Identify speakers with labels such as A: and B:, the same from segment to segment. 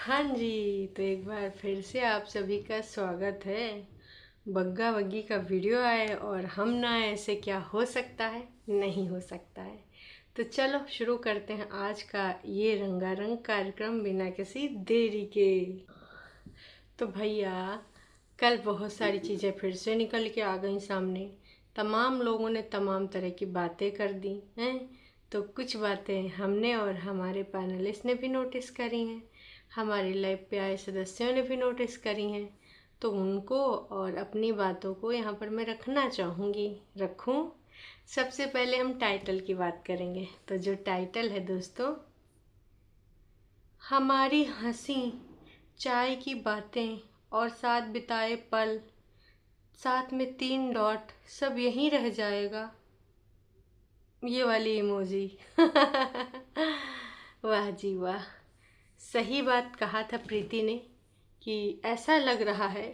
A: हाँ जी, तो एक बार फिर से आप सभी का स्वागत है। बग्गा बग्गी का वीडियो आए और हम ना आए, ऐसे क्या हो सकता है? नहीं हो सकता है। तो चलो शुरू करते हैं आज का ये रंगारंग कार्यक्रम बिना किसी देरी के। तो भैया, कल बहुत सारी चीज़ें फिर से निकल के आ गई सामने। तमाम लोगों ने तमाम तरह की बातें कर दी हैं। तो कुछ बातें हमने और हमारे पैनलिस्ट ने भी नोटिस करी हैं, हमारे लाइव पे आए सदस्यों ने भी नोटिस करी हैं। तो उनको और अपनी बातों को यहाँ पर मैं रखना चाहूँगी, रखूँ। सबसे पहले हम टाइटल की बात करेंगे। तो जो टाइटल है दोस्तों, हमारी हंसी, चाय की बातें और साथ बिताए पल, साथ में 3 डॉट, सब यहीं रह जाएगा। ये वाली इमोजी। वाह जी वाह, सही बात कहा था प्रीति ने कि ऐसा लग रहा है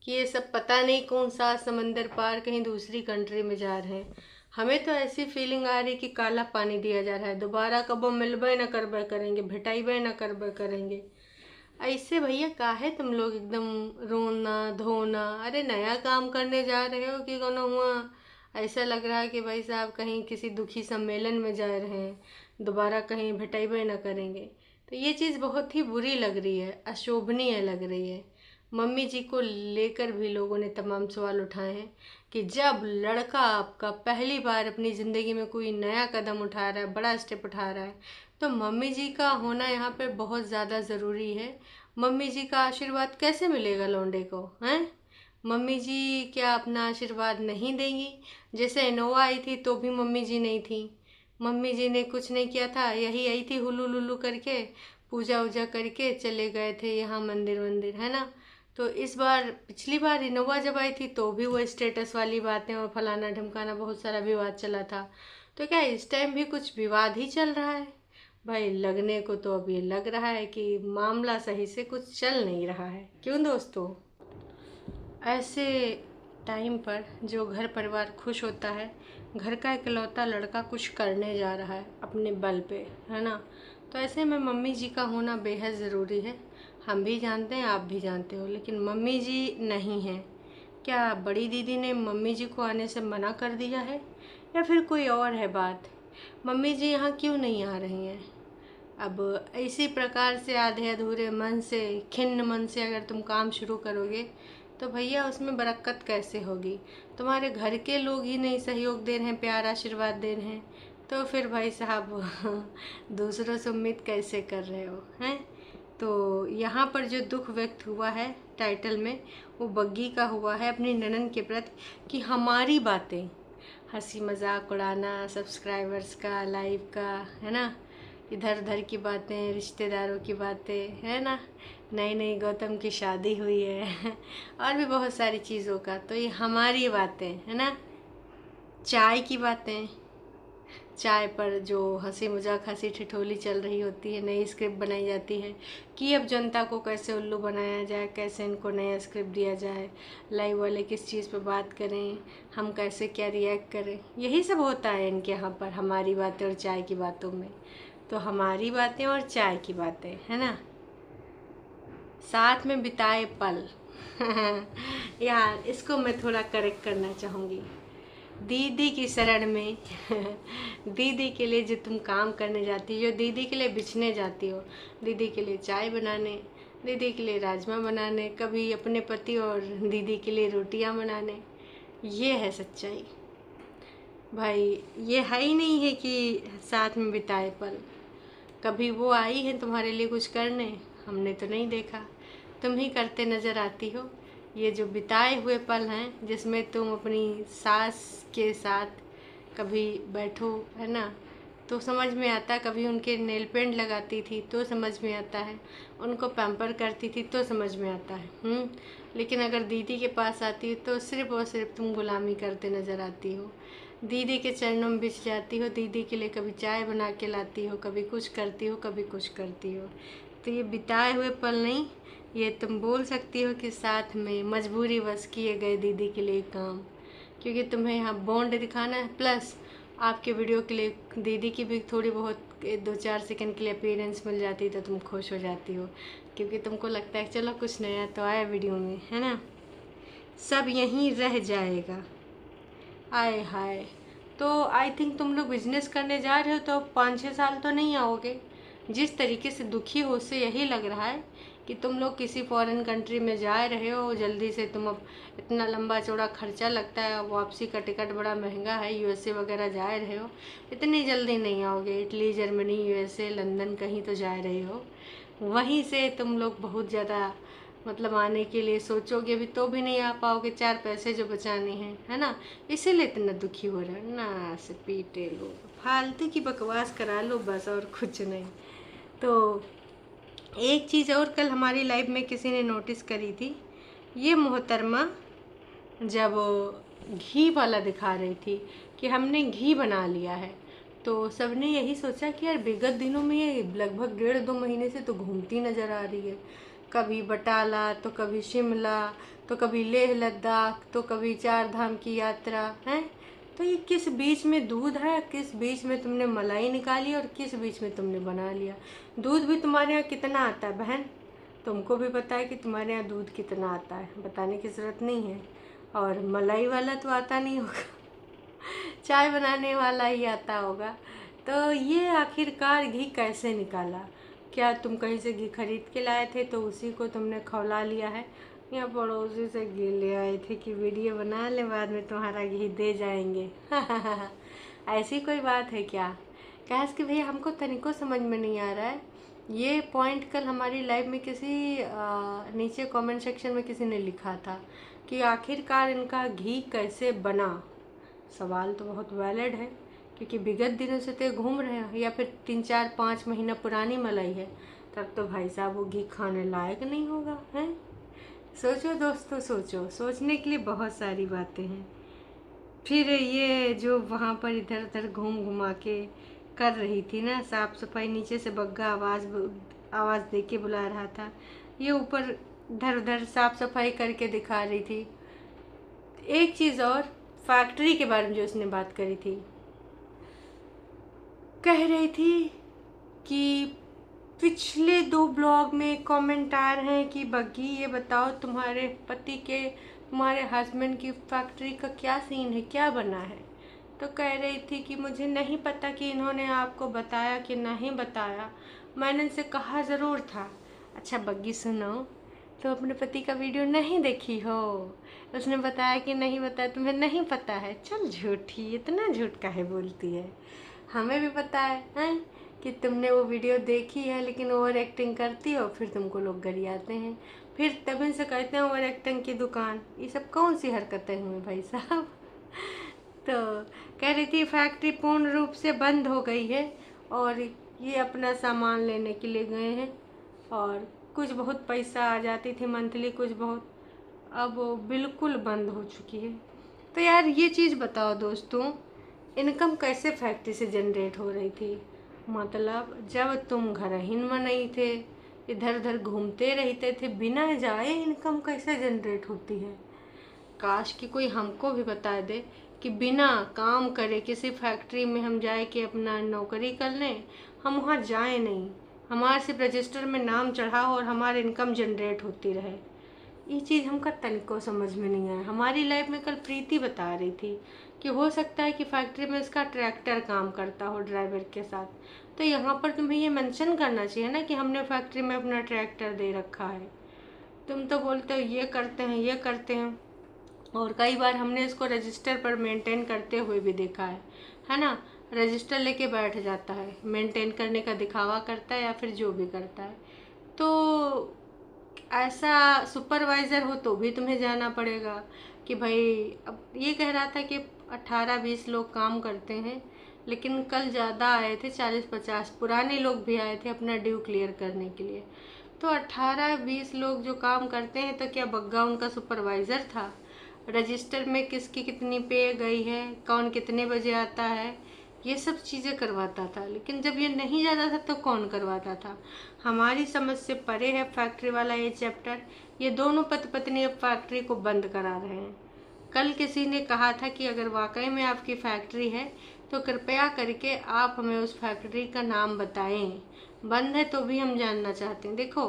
A: कि ये सब पता नहीं कौन सा समंदर पार कहीं दूसरी कंट्री में जा रहे हैं। हमें तो ऐसी फीलिंग आ रही कि काला पानी दिया जा रहा है, दोबारा कबो मिलबे न करबे करेंगे, भेटाइबे न करबे करेंगे। ऐसे भैया काहे तुम लोग एकदम रोना धोना, अरे नया काम करने जा रहे हो कि कोनो हुआ? ऐसा लग रहा है कि भाई साहब कहीं किसी दुखी सम्मेलन में जा रहे हैं, दोबारा कहीं भेटाइबे न करेंगे। तो ये चीज़ बहुत ही बुरी लग रही है, अशोभनीय लग रही है। मम्मी जी को लेकर भी लोगों ने तमाम सवाल उठाए हैं कि जब लड़का आपका पहली बार अपनी ज़िंदगी में कोई नया कदम उठा रहा है, बड़ा स्टेप उठा रहा है, तो मम्मी जी का होना यहाँ पे बहुत ज़्यादा ज़रूरी है। मम्मी जी का आशीर्वाद कैसे मिलेगा लौंडे को, हैं? मम्मी जी क्या अपना आशीर्वाद नहीं देंगी? जैसे इनोवा आई थी तो भी मम्मी जी नहीं थी। मम्मी जी ने कुछ नहीं किया था, यही आई थी हुलू लुलू करके, पूजा वूजा करके चले गए थे यहाँ मंदिर वंदिर, है ना? तो इस बार, पिछली बार इनोवा जब आई थी तो भी वो स्टेटस वाली बातें और फलाना ढमकाना बहुत सारा विवाद चला था। तो क्या इस टाइम भी कुछ विवाद ही चल रहा है? भाई लगने को तो अब ये लग रहा है कि मामला सही से कुछ चल नहीं रहा है, क्यों दोस्तों? ऐसे टाइम पर जो घर परिवार खुश होता है, घर का इकलौता लड़का कुछ करने जा रहा है अपने बल पे, है ना? तो ऐसे में मम्मी जी का होना बेहद ज़रूरी है। हम भी जानते हैं, आप भी जानते हो, लेकिन मम्मी जी नहीं हैं। क्या बड़ी दीदी ने मम्मी जी को आने से मना कर दिया है, या फिर कोई और है बात? मम्मी जी यहाँ क्यों नहीं आ रही हैं? अब इसी प्रकार से आधे अधूरे मन से, खिन्न मन से अगर तुम काम शुरू करोगे तो भैया उसमें बरकत कैसे होगी? तुम्हारे घर के लोग ही नहीं सहयोग दे रहे हैं, प्यार आशीर्वाद दे रहे हैं, तो फिर भाई साहब दूसरों से उम्मीद कैसे कर रहे हो, हैं? तो यहाँ पर जो दुख व्यक्त हुआ है टाइटल में, वो बग्गी का हुआ है अपनी ननन के प्रति कि हमारी बातें, हंसी मजाक उड़ाना, सब्सक्राइबर्स का, लाइव का, है ना, इधर उधर की बातें, रिश्तेदारों की बातें, है ना, नई नई गौतम की शादी हुई है और भी बहुत सारी चीज़ों का। तो ये हमारी बातें, है ना, चाय की बातें, चाय पर जो हंसी मजाक, हंसी ठिठोली चल रही होती है, नई स्क्रिप्ट बनाई जाती है कि अब जनता को कैसे उल्लू बनाया जाए, कैसे इनको नया स्क्रिप्ट दिया जाए, लाइव वाले किस चीज़ पर बात करें, हम कैसे क्या रिएक्ट करें, यही सब होता है इनके यहाँ पर हमारी बातें और चाय की बातों में। तो हमारी बातें और चाय की बातें, है ना, साथ में बिताए पल। यार इसको मैं थोड़ा करेक्ट करना चाहूँगी। दीदी की शरण में दीदी के लिए जो तुम काम करने जाती हो, जो दीदी के लिए बिछने जाती हो, दीदी के लिए चाय बनाने, दीदी के लिए राजमा बनाने, कभी अपने पति और दीदी के लिए रोटियां बनाने, ये है सच्चाई। भाई ये है ही नहीं है कि साथ में बिताए पल। कभी वो आई है तुम्हारे लिए कुछ करने? हमने तो नहीं देखा। तुम ही करते नज़र आती हो। ये जो बिताए हुए पल हैं जिसमें तुम अपनी सास के साथ कभी बैठो, है ना, तो समझ में आता, कभी उनके नेल पेंट लगाती थी तो समझ में आता है, उनको पैम्पर करती थी तो समझ में आता है। लेकिन अगर दीदी के पास आती हो तो सिर्फ और सिर्फ तुम गुलामी करते नज़र आती हो। दीदी के चरणों में बिछ जाती हो, दीदी के लिए कभी चाय बना के लाती हो, कभी कुछ करती हो, कभी कुछ करती हो। तो ये बिताए हुए पल नहीं, ये तुम बोल सकती हो कि साथ में मजबूरी बस किए गए दीदी के लिए काम, क्योंकि तुम्हें यहाँ बॉन्ड दिखाना है, प्लस आपके वीडियो के लिए दीदी की भी थोड़ी बहुत दो चार सेकंड के लिए अपीयरेंस मिल जाती तो तुम खुश हो जाती हो, क्योंकि तुमको लगता है चलो कुछ नया तो आया वीडियो में, है ना। सब यहीं रह जाएगा, आए हाय। तो आई थिंक तुम लोग बिजनेस करने जा रहे हो तो 5-6 साल तो नहीं आओगे। जिस तरीके से दुखी हो उससे यही लग रहा है कि तुम लोग किसी फॉरेन कंट्री में जा रहे हो जल्दी से। तुम अब इतना लंबा चौड़ा खर्चा लगता है, वापसी का टिकट बड़ा महंगा है, यूएसए वगैरह जा रहे हो, इतनी जल्दी नहीं आओगे। इटली, जर्मनी, यूएसए, लंदन कहीं तो जा रहे हो, वहीं से तुम लोग बहुत ज़्यादा मतलब आने के लिए सोचोगे भी तो भी नहीं आ पाओगे, 4 पैसे जो बचाने हैं, है ना। इसीलिए इतना दुखी हो रहा है ना। से पीटे लो, फालतू की बकवास करा लो बस, और कुछ नहीं। तो एक चीज़ और कल हमारी लाइफ में किसी ने नोटिस करी थी। ये मोहतरमा जब घी वाला दिखा रही थी कि हमने घी बना लिया है, तो सबने यही सोचा कि यार विगत दिनों में ये लगभग 1.5-2 महीने से तो घूमती नज़र आ रही है। कभी बटाला, तो कभी शिमला, तो कभी लेह लद्दाख, तो कभी 4 धाम की यात्रा है। तो ये किस बीच में दूध है, किस बीच में तुमने मलाई निकाली, और किस बीच में तुमने बना लिया। दूध भी तुम्हारे यहाँ कितना आता है बहन, तुमको भी पता है कि तुम्हारे यहाँ दूध कितना आता है, बताने की ज़रूरत नहीं है। और मलाई वाला तो आता नहीं होगा, चाय बनाने वाला ही आता होगा। तो ये आखिरकार घी कैसे निकाला? क्या तुम कहीं से घी खरीद के लाए थे तो उसी को तुमने खौला लिया है, या पड़ोसी से घी ले आए थे कि वीडियो बना ले, बाद में तुम्हारा घी दे जाएंगे? ऐसी कोई बात है क्या? कैस कि भैया हमको तनिको समझ में नहीं आ रहा है। ये पॉइंट कल हमारी लाइव में किसी नीचे कमेंट सेक्शन में किसी ने लिखा था कि आखिरकार इनका घी कैसे बना। सवाल तो बहुत वैलिड है, क्योंकि विगत दिनों से तो घूम रहे हैं, या फिर 3-4-5 महीना पुरानी मलाई है, तब तो भाई साहब वो घी खाने लायक नहीं होगा, है। सोचो दोस्तों, सोचो, सोचने के लिए बहुत सारी बातें हैं। फिर ये जो वहाँ पर इधर उधर घूम घुमा के कर रही थी ना साफ सफाई, नीचे से बग्गा आवाज़ दे के बुला रहा था, ये ऊपर इधर उधर साफ सफाई करके दिखा रही थी। एक चीज़ और, फैक्ट्री के बारे में जो उसने बात करी थी, कह रही थी कि पिछले 2 ब्लॉग में कमेंट आ रहे हैं कि बग्गी ये बताओ तुम्हारे पति के, तुम्हारे हस्बैंड की फैक्ट्री का क्या सीन है, क्या बना है। तो कह रही थी कि मुझे नहीं पता कि इन्होंने आपको बताया कि नहीं बताया, मैंने इनसे कहा ज़रूर था। अच्छा बग्गी सुनो, तो अपने पति का वीडियो नहीं देखी हो? उसने बताया कि नहीं बताया, तुम्हें नहीं पता है? चल झूठी, इतना झूठ काहे बोलती है। हमें भी पता है कि तुमने वो वीडियो देखी है, लेकिन ओवर एक्टिंग करती हो, फिर तुमको लोग गरियाते हैं, फिर तभी से कहते हैं ओवर एक्टिंग की दुकान। ये सब कौन सी हरकतें हुई भाई साहब? तो कह रही थी फैक्ट्री पूर्ण रूप से बंद हो गई है, और ये अपना सामान लेने के लिए गए हैं, और कुछ बहुत पैसा आ जाती थी मंथली, कुछ बहुत, अब वो बिल्कुल बंद हो चुकी है। तो यार ये चीज़ बताओ दोस्तों, इनकम कैसे फैक्ट्री से जनरेट हो रही थी? मतलब जब तुम घर ही में नहीं थे, इधर उधर घूमते रहते थे, बिना जाए इनकम कैसे जनरेट होती है? काश कि कोई हमको भी बता दे कि बिना काम करे किसी फैक्ट्री में हम जाए कि अपना नौकरी कर लें, हम वहाँ जाए नहीं, हमारे सिर्फ रजिस्टर में नाम चढ़ा हो और हमारी इनकम जनरेट होती रहे। ये चीज़ हमका तनिको समझ में नहीं आया। हमारी लाइफ में कल प्रीति बता रही थी कि हो सकता है कि फैक्ट्री में इसका ट्रैक्टर काम करता हो ड्राइवर के साथ, तो यहाँ पर तुम्हें ये मेंशन करना चाहिए ना कि हमने फैक्ट्री में अपना ट्रैक्टर दे रखा है। तुम तो बोलते हो ये करते हैं, ये करते हैं, और कई बार हमने इसको रजिस्टर पर मेंटेन करते हुए भी देखा है ना। रजिस्टर लेके बैठ जाता है, मेंटेन करने का दिखावा करता है या फिर जो भी करता है। तो ऐसा सुपरवाइज़र हो तो भी तुम्हें जाना पड़ेगा कि भाई, अब ये कह रहा था कि 18-20 लोग काम करते हैं, लेकिन कल ज़्यादा आए थे, 40-50 पुराने लोग भी आए थे अपना ड्यू क्लियर करने के लिए। तो 18-20 लोग जो काम करते हैं, तो क्या बग्गा उनका सुपरवाइज़र था? रजिस्टर में किसकी कितनी पे गई है, कौन कितने बजे आता है, ये सब चीज़ें करवाता था। लेकिन जब ये नहीं जाता था तो कौन करवाता था? हमारी समझ से परे है फैक्ट्री वाला ये चैप्टर। ये दोनों पति पत्नी अब फैक्ट्री को बंद करा रहे हैं। कल किसी ने कहा था कि अगर वाकई में आपकी फैक्ट्री है तो कृपया करके आप हमें उस फैक्ट्री का नाम बताएं। बंद है तो भी हम जानना चाहते हैं। देखो,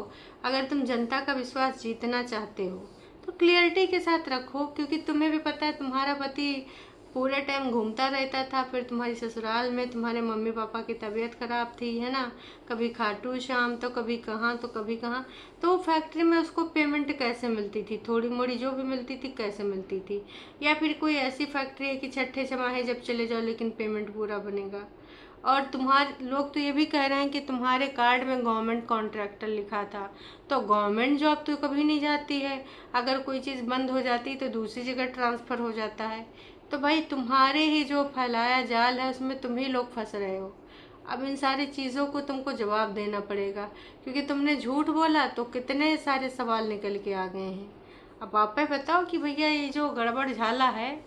A: अगर तुम जनता का विश्वास जीतना चाहते हो तो क्लियरिटी के साथ रखो, क्योंकि तुम्हें भी पता है तुम्हारा पति पूरे टाइम घूमता रहता था, फिर तुम्हारी ससुराल में तुम्हारे मम्मी पापा की तबीयत खराब थी, है ना, कभी खाटू श्याम तो कभी कहाँ तो कभी कहाँ। तो फैक्ट्री में उसको पेमेंट कैसे मिलती थी? थोड़ी मोड़ी जो भी मिलती थी कैसे मिलती थी? या फिर कोई ऐसी फैक्ट्री है कि छठे छमाहे जब चले जाओ लेकिन पेमेंट पूरा बनेगा? और तुम्हारे लोग तो ये भी कह रहे हैं कि तुम्हारे कार्ड में गवर्नमेंट कॉन्ट्रैक्टर लिखा था, तो गवर्नमेंट जॉब तो कभी नहीं जाती है। अगर कोई चीज़ बंद हो जाती है तो दूसरी जगह ट्रांसफ़र हो जाता है। तो भाई तुम्हारे ही जो फैलाया जाल है उसमें तुम ही लोग फंस रहे हो। अब इन सारी चीज़ों को तुमको जवाब देना पड़ेगा, क्योंकि तुमने झूठ बोला तो कितने सारे सवाल निकल के आ गए हैं। अब आप ही बताओ कि भैया ये जो गड़बड़ झाला है,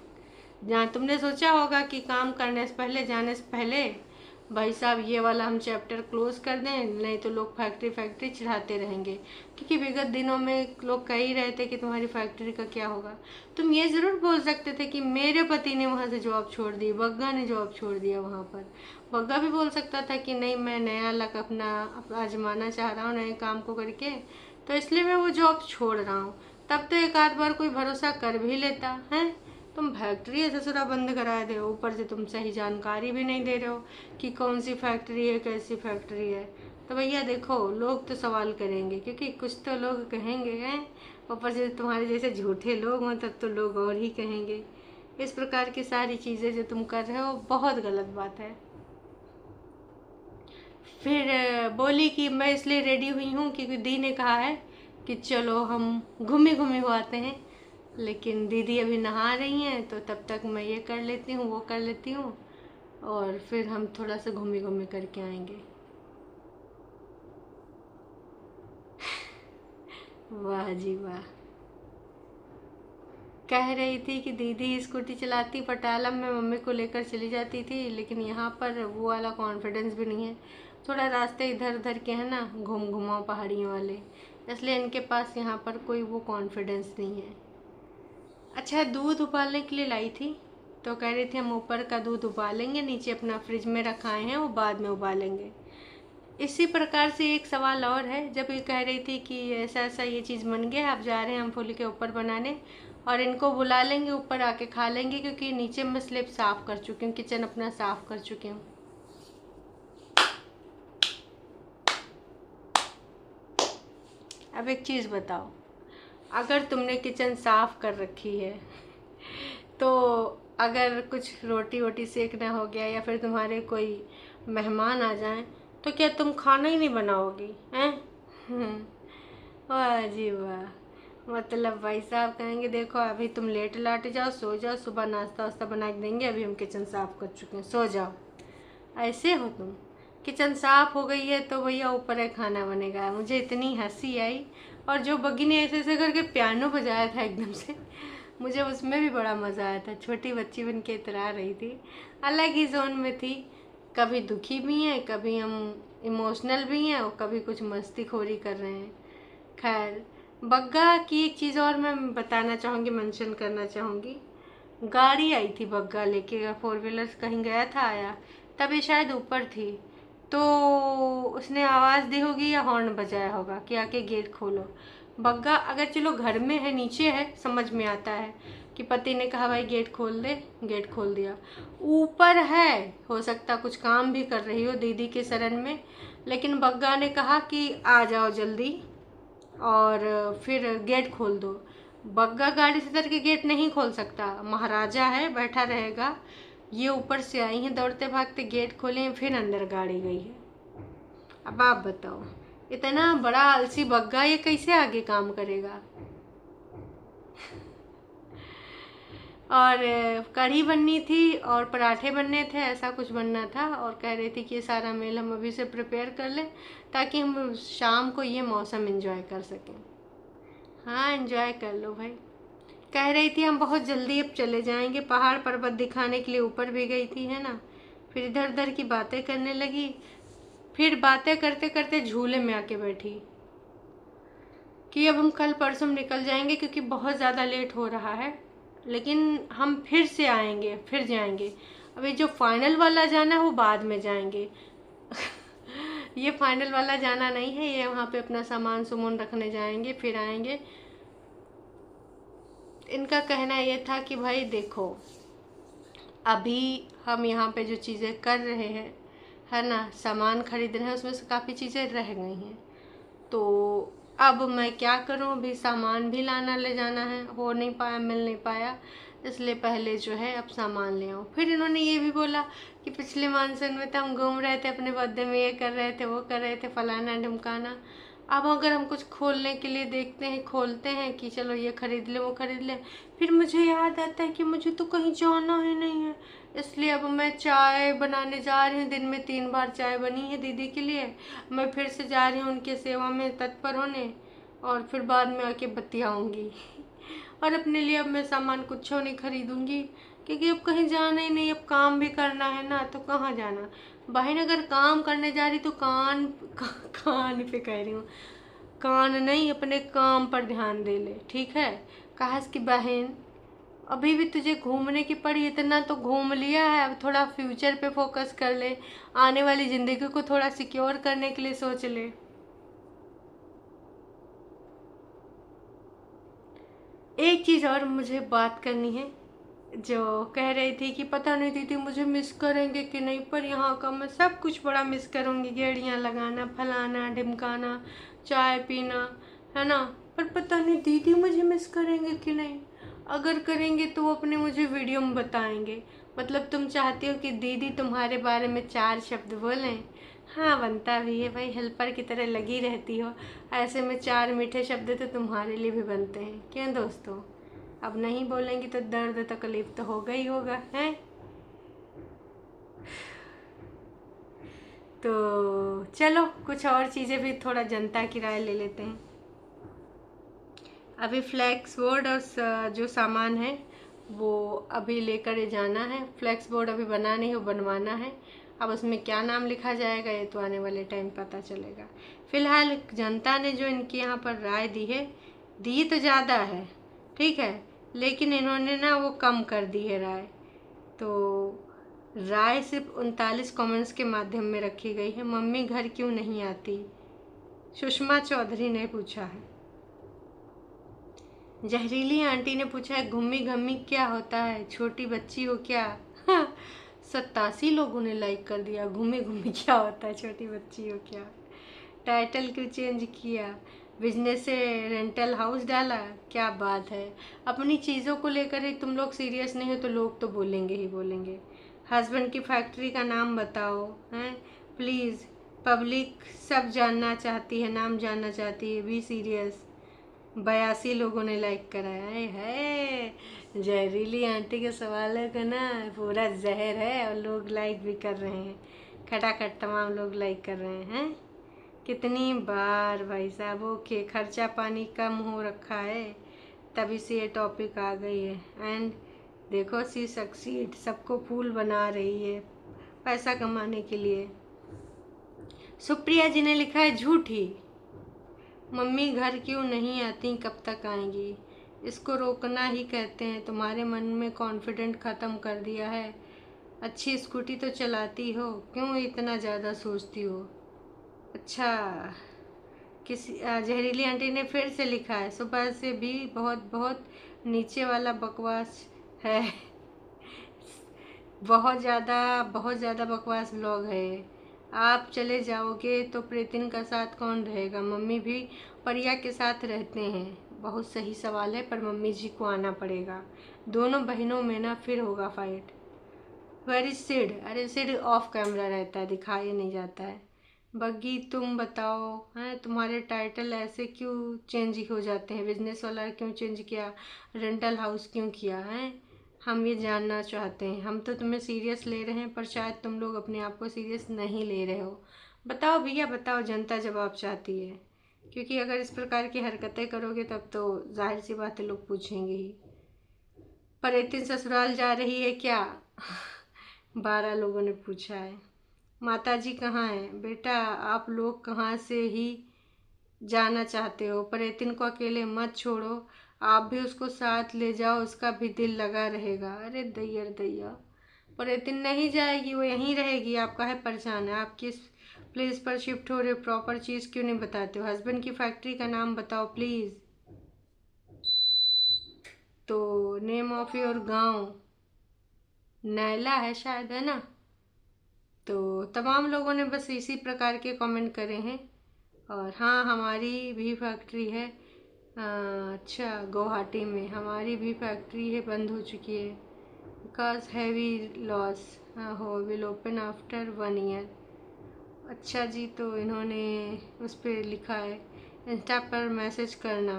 A: जहाँ तुमने सोचा होगा कि काम करने से पहले, जाने से पहले, भाई साहब ये वाला हम चैप्टर क्लोज कर दें, नहीं तो लोग फैक्ट्री फैक्ट्री चिढ़ाते रहेंगे। क्योंकि विगत दिनों में लोग कह ही रहे थे कि तुम्हारी फैक्ट्री का क्या होगा। तुम ये ज़रूर बोल सकते थे कि मेरे पति ने वहाँ से जॉब छोड़ दी, बग्गा ने जॉब छोड़ दिया वहाँ पर। बग्गा भी बोल सकता था कि नहीं, मैं नया लक अपना आजमाना चाह रहा हूँ नए काम को करके, तो इसलिए मैं वो जॉब छोड़ रहा हूँ। तब तो एक आध बार कोई भरोसा कर भी लेता है। तुम फैक्ट्री ऐसे ससुरा बंद करा दे, ऊपर से तुम सही जानकारी भी नहीं दे रहे हो कि कौन सी फैक्ट्री है, कैसी फैक्ट्री है। तो भैया देखो, लोग तो सवाल करेंगे, क्योंकि कुछ तो लोग कहेंगे हैं। ऊपर से तुम्हारे जैसे झूठे लोग हों तब तो लोग और ही कहेंगे। इस प्रकार की सारी चीज़ें जो तुम कर रहे हो बहुत गलत बात है। फिर बोली कि मैं इसलिए रेडी हुई हूँ क्योंकि दी ने कहा है कि चलो हम घूमे घूमे हो आते हैं। लेकिन दीदी अभी नहा रही हैं, तो तब तक मैं ये कर लेती हूँ, वो कर लेती हूँ, और फिर हम थोड़ा सा घूमे घूमे करके आएंगे। वाह जी वाह। कह रही थी कि दीदी स्कूटी चलाती पटालम में मम्मी को लेकर चली जाती थी, लेकिन यहाँ पर वो वाला कॉन्फिडेंस भी नहीं है। थोड़ा रास्ते इधर उधर के हैं ना, घूम घुमाओ पहाड़ियों वाले, इसलिए इनके पास यहाँ पर कोई वो कॉन्फिडेंस नहीं है। अच्छा, दूध उबालने के लिए लाई थी, तो कह रही थी हम ऊपर का दूध उबालेंगे, नीचे अपना फ्रिज में रखाए हैं वो बाद में उबालेंगे। इसी प्रकार से एक सवाल और है, जब ये कह रही थी कि ऐसा ऐसा ये चीज़ बन गया, आप जा रहे हैं हम फूल के ऊपर बनाने, और इनको बुला लेंगे ऊपर आके खा लेंगे, क्योंकि नीचे मैं स्लेब साफ़ कर चुकी हूँ, किचन अपना साफ़ कर चुकी हूँ। अब एक चीज़ बताओ, अगर तुमने किचन साफ़ कर रखी है तो अगर कुछ रोटी वोटी सेकना हो गया या फिर तुम्हारे कोई मेहमान आ जाएं, तो क्या तुम खाना ही नहीं बनाओगी हैं? वाह जी वाह। मतलब भाई साहब कहेंगे देखो अभी तुम लेट लाट जाओ, सो जाओ, सुबह नाश्ता वास्ता बना के देंगे, अभी हम किचन साफ़ कर चुके हैं, सो जाओ। ऐसे हो तुम? किचन साफ़ हो गई है तो भैया ऊपर है खाना बनेगा। मुझे इतनी हंसी आई, और जो बग्गी ने ऐसे ऐसे करके पियानो बजाया था एकदम से, मुझे उसमें भी बड़ा मज़ा आया था। छोटी बच्ची बन के इतरा रही थी, अलग ही जोन में थी। कभी दुखी भी हैं, कभी हम इमोशनल भी हैं, और कभी कुछ मस्तीखोरी कर रहे हैं। खैर, बग्गा की एक चीज़ और मैं बताना चाहूँगी, मेंशन करना चाहूँगी। गाड़ी आई थी बग्गा लेके, 4 व्हीलर कहीं गया था, आया तब ये शायद ऊपर थी, तो उसने आवाज़ दी होगी या हॉर्न बजाया होगा कि आके गेट खोलो। बग्गा अगर चलो घर में है, नीचे है, समझ में आता है कि पति ने कहा भाई गेट खोल दे, गेट खोल दिया। ऊपर है, हो सकता कुछ काम भी कर रही हो दीदी के शरण में, लेकिन बग्गा ने कहा कि आ जाओ जल्दी और फिर गेट खोल दो। बग्गा गाड़ी से उतर के गेट नहीं खोल सकता, महाराजा है, बैठा रहेगा। ये ऊपर से आई हैं दौड़ते भागते, गेट खोले हैं, फिर अंदर गाड़ी गई है। अब आप बताओ, इतना बड़ा आलसी बग्गा ये कैसे आगे काम करेगा? और कढ़ी बननी थी और पराठे बनने थे, ऐसा कुछ बनना था, और कह रही थी कि ये सारा मेल हम अभी से प्रिपेयर कर लें ताकि हम शाम को ये मौसम एंजॉय कर सकें। हाँ, एंजॉय कर लो भाई। कह रही थी हम बहुत जल्दी अब चले जाएंगे, पहाड़ पर्वत दिखाने के लिए ऊपर भी गई थी, है ना। फिर इधर उधर की बातें करने लगी, फिर बातें करते करते झूले में आके बैठी कि अब हम कल परसों निकल जाएंगे क्योंकि बहुत ज़्यादा लेट हो रहा है, लेकिन हम फिर से आएंगे, फिर जाएंगे। अभी जो फाइनल वाला जाना है वो बाद में जाएंगे। ये फाइनल वाला जाना नहीं है, ये वहाँ पे अपना सामान सुमन रखने जाएंगे फिर आएंगे। इनका कहना ये था कि भाई देखो, अभी हम यहाँ पे जो चीज़ें कर रहे हैं, है ना, सामान खरीद रहे हैं, उसमें से काफ़ी चीज़ें रह गई हैं। तो अब मैं क्या करूं, अभी सामान भी लाना ले जाना है, हो नहीं पाया, मिल नहीं पाया, इसलिए पहले जो है अब सामान ले आऊँ। फिर इन्होंने ये भी बोला कि पिछले मानसून में तो हम घूम रहे थे, अपने बर्थडे में ये कर रहे थे, वो कर रहे थे, फलाना ढिमकाना। अब अगर हम कुछ खोलने के लिए देखते हैं, खोलते हैं कि चलो ये खरीद ले वो खरीद ले, फिर मुझे याद आता है कि मुझे तो कहीं जाना ही नहीं है। इसलिए अब मैं चाय बनाने जा रही हूँ, दिन में 3 बार चाय बनी है दीदी के लिए, मैं फिर से जा रही हूँ उनके सेवा में तत्पर होने, और फिर बाद में आके बतियाऊँगी। और अपने लिए अब मैं सामान कुछ नहीं खरीदूंगी, क्योंकि अब कहीं जाना ही नहीं, अब काम भी करना है ना, तो कहाँ जाना। बहन अगर काम करने जा रही तो कान पे कह रही हूँ, कान नहीं, अपने काम पर ध्यान दे ले, ठीक है। कहा कि बहन अभी भी तुझे घूमने की पड़ी, इतना तो घूम लिया है, अब थोड़ा फ्यूचर पे फोकस कर ले, आने वाली ज़िंदगी को थोड़ा सिक्योर करने के लिए सोच ले। एक चीज़ और मुझे बात करनी है, जो कह रही थी कि पता नहीं दीदी मुझे मिस करेंगे कि नहीं, पर यहाँ का मैं सब कुछ बड़ा मिस करूँगी, गेड़ियाँ लगाना, फलाना ढिमकाना, चाय पीना, है ना। पर पता नहीं दीदी मुझे मिस करेंगे कि नहीं। अगर करेंगे तो वो अपने मुझे वीडियो में बताएंगे। मतलब तुम चाहती हो कि दीदी तुम्हारे बारे में 4 शब्द बोलें। हाँ, बनता भी है भाई, हेल्पर की तरह लगी रहती हो, ऐसे में 4 मीठे शब्द तो तुम्हारे लिए भी बनते हैं, क्यों दोस्तों। अब नहीं बोलेंगी तो दर्द तकलीफ तो होगा ही होगा, है। तो चलो कुछ और चीज़ें भी थोड़ा जनता की राय ले लेते हैं। अभी फ्लैक्स बोर्ड और जो सामान है वो अभी लेकर जाना है। फ्लैक्स बोर्ड अभी बना नहीं, वो बनवाना है। अब उसमें क्या नाम लिखा जाएगा ये तो आने वाले टाइम पता चलेगा। फिलहाल जनता ने जो इनके यहाँ पर राय दी तो ज़्यादा है, ठीक है, लेकिन इन्होंने ना वो कम कर दी है राय। तो राय सिर्फ 39 कमेंट्स के माध्यम में रखी गई है। मम्मी घर क्यों नहीं आती, सुषमा चौधरी ने पूछा है। जहरीली आंटी ने पूछा है घुम्मी घम्मी क्या होता है, छोटी बच्ची हो क्या। 87 लोगों ने लाइक कर दिया। घुम्मी घुम्मी क्या होता है, छोटी बच्ची हो क्या। टाइटल क्यों चेंज किया, बिजनेस से रेंटल हाउस डाला, क्या बात है। अपनी चीज़ों को लेकर ही तुम लोग सीरियस नहीं हो तो लोग तो बोलेंगे ही बोलेंगे। हस्बैंड की फैक्ट्री का नाम बताओ, हैं प्लीज़, पब्लिक सब जानना चाहती है, नाम जानना चाहती है, बी सीरियस। 82 लोगों ने लाइक कराया है। जहरीली आंटी के सवालों का ना पूरा जहर है, और लोग लाइक भी कर रहे हैं, खटाखट तमाम लोग लाइक कर रहे हैं। कितनी बार भाई साहब, ओके, खर्चा पानी कम हो रखा है तभी से ये टॉपिक आ गई है। एंड देखो सी सक्सीड, सबको फूल बना रही है पैसा कमाने के लिए। सुप्रिया जी ने लिखा है झूठी, मम्मी घर क्यों नहीं आती, कब तक आएंगी। इसको रोकना ही कहते हैं, तुम्हारे मन में कॉन्फिडेंट ख़त्म कर दिया है। अच्छी स्कूटी तो चलाती हो, क्यों इतना ज़्यादा सोचती हो। अच्छा, किसी जहरीली आंटी ने फिर से लिखा है सुबह से भी बहुत बहुत नीचे वाला बकवास है। बहुत ज़्यादा बकवास व्लॉग है। आप चले जाओगे तो प्रीतिन का साथ कौन रहेगा, मम्मी भी परिया के साथ रहते हैं। बहुत सही सवाल है, पर मम्मी जी को आना पड़ेगा, दोनों बहनों में ना फिर होगा फाइट। वेरी सिड, अरे सिड ऑफ कैमरा रहता है, दिखाई नहीं जाता है। बग्गी तुम बताओ, हैं तुम्हारे टाइटल ऐसे क्यों चेंज हो जाते हैं, बिजनेस वाला क्यों चेंज किया, रेंटल हाउस क्यों किया है, हम ये जानना चाहते हैं। हम तो तुम्हें सीरियस ले रहे हैं, पर शायद तुम लोग अपने आप को सीरियस नहीं ले रहे हो। बताओ भैया बताओ, जनता जवाब चाहती है, क्योंकि अगर इस प्रकार की हरकतें करोगे तब तो जाहिर सी बात है लोग पूछेंगे ही। प्रीतिन ससुराल जा रही है क्या। 12 लोगों ने पूछा है। माता जी कहाँ हैं बेटा, आप लोग कहाँ से ही जाना चाहते हो, प्रीतिन को अकेले मत छोड़ो, आप भी उसको साथ ले जाओ, उसका भी दिल लगा रहेगा। अरे दैया दैया, और इतनी नहीं जाएगी, वो यहीं रहेगी। आपका है परेशान है, आप किस प्लेस पर शिफ्ट हो रहे हो, प्रॉपर चीज़ क्यों नहीं बताते हो? हस्बैंड की फैक्ट्री का नाम बताओ प्लीज़। तो नेम ऑफ योर गांव नैला है शायद, है ना? तो तमाम लोगों ने बस इसी प्रकार के कमेंट करे हैं। और हाँ, हमारी भी फैक्ट्री है। अच्छा, गुवाहाटी में हमारी भी फैक्ट्री है, बंद हो चुकी है बिकॉज हैवी लॉस हो विल ओपन आफ्टर 1 ईयर। अच्छा जी, तो इन्होंने उस पर लिखा है इंस्टा पर मैसेज करना,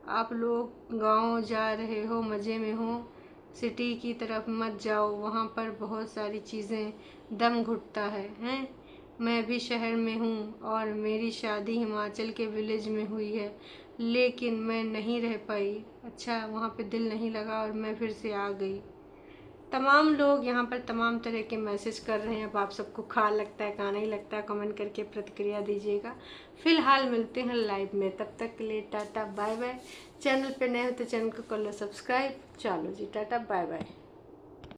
A: आप लोग गांव जा रहे हो, मज़े में हो, सिटी की तरफ मत जाओ, वहाँ पर बहुत सारी चीज़ें दम घुटता है हैं। मैं भी शहर में हूँ और मेरी शादी हिमाचल के विलेज में हुई है, लेकिन मैं नहीं रह पाई। अच्छा, वहाँ पे दिल नहीं लगा और मैं फिर से आ गई। तमाम लोग यहाँ पर तमाम तरह के मैसेज कर रहे हैं। अब आप सबको खा लगता है, का नहीं लगता है, कमेंट करके प्रतिक्रिया दीजिएगा। फिलहाल मिलते हैं लाइव में, तब तक के लिए टाटा बाय बाय। चैनल पे नए हो तो चैनल को कर लो सब्सक्राइब। चलो जी, टाटा बाय बाय।